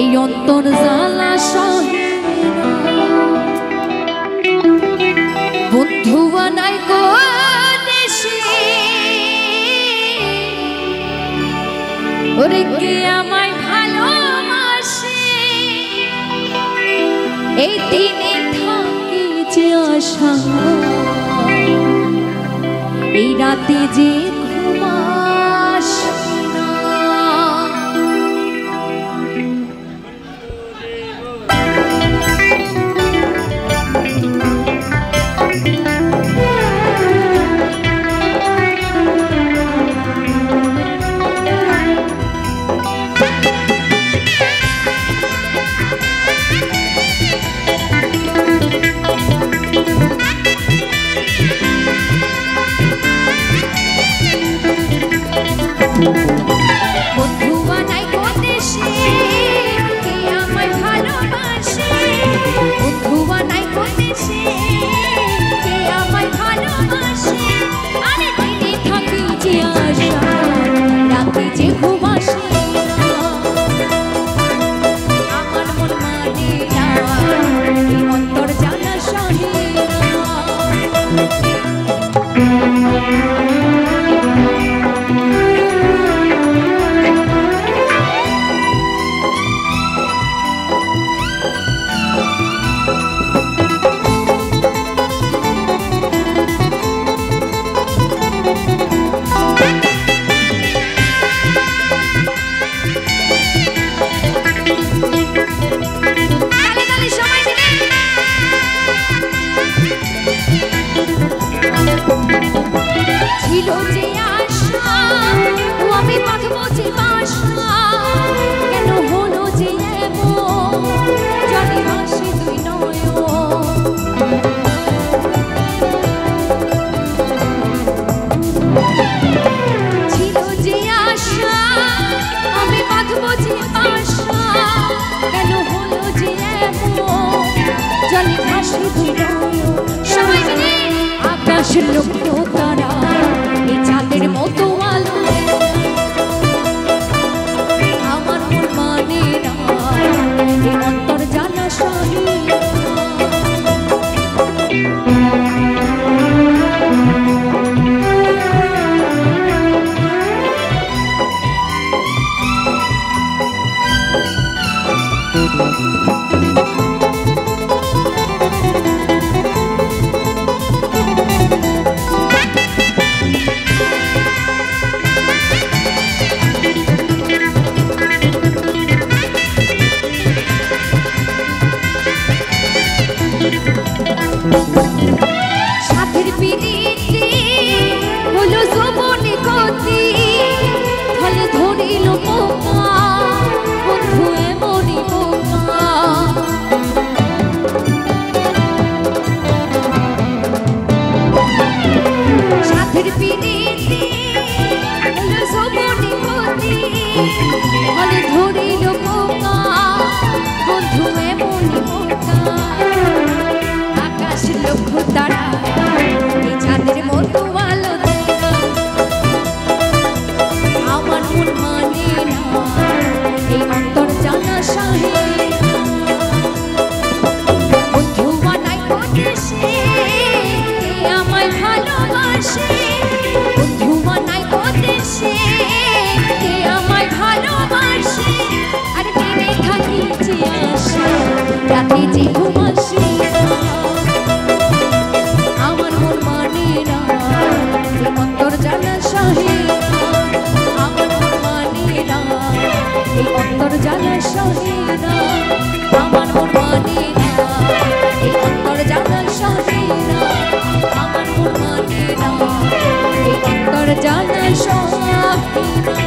এই অন্তর জ্বালা সহে না। বন্ধু বানাই গো দেশে ওরে কে আমায় ভালোবাসে, এই দিনে থাকে যে আশা, এই রাতে যে ঘুমাস না। বন্ধু বানাই গো দেশে কে আমায় ভালোবাসে, বন্ধু বানাই গো দেশে কে আমায় ভালোবাসে, আরে দিনে থাকি যে আশা, রাতে যে ঘুম আসে না। আমার মন মানে না, এই অন্তর জ্বালা সহে না। ছিল যে আশা ও আমি বাঁধবো যে বাসা, কেন হলো যে এমন জলে ভাসে দুই নয়ন। ছিল যে আশা আমি বাঁধবো যে বাসা, কেন হলো যে এমন জলে ভাসে দুই নয়ন। সবাই মিলে আকাশের লক্ষ্য তারা এই চাঁদের মতো আলো, আমার মন মানে না, এই অন্তর জ্বালা সহে না। সাথের পিড়িতে হলো যৌবনে গতি, ফলে ধরিল পোকা বন্ধু এমনই বোকা। সাথের পিড়িতে হলো যৌবনে গতি, ফলে ধরিল পোকা বন্ধু এমনই বোকা। আকাশ লক্ষ্য তারা এই চাঁদের মতো আলো, আমার মন মানে না, এই অন্তর জ্বালা সহে না। বন্ধু বানাই গো দেশে কে আমায় ভালোবাসে, বন্ধু বানাই গো দেশে কে আমায় ভালোবাসে, আর দিনে থাকি যে আশা, রাতে যে ঘুম আসে না। আমার মন মানে না, এই অন্তর জ্বালা সহে না। আমার মন মানে না, এই অন্তর জ্বালা সহে না। আমার মন মানে না, এই অন্তর জ্বালা সহে না। আমার মন মানে না, এই অন্তর জ্বালা সহে না।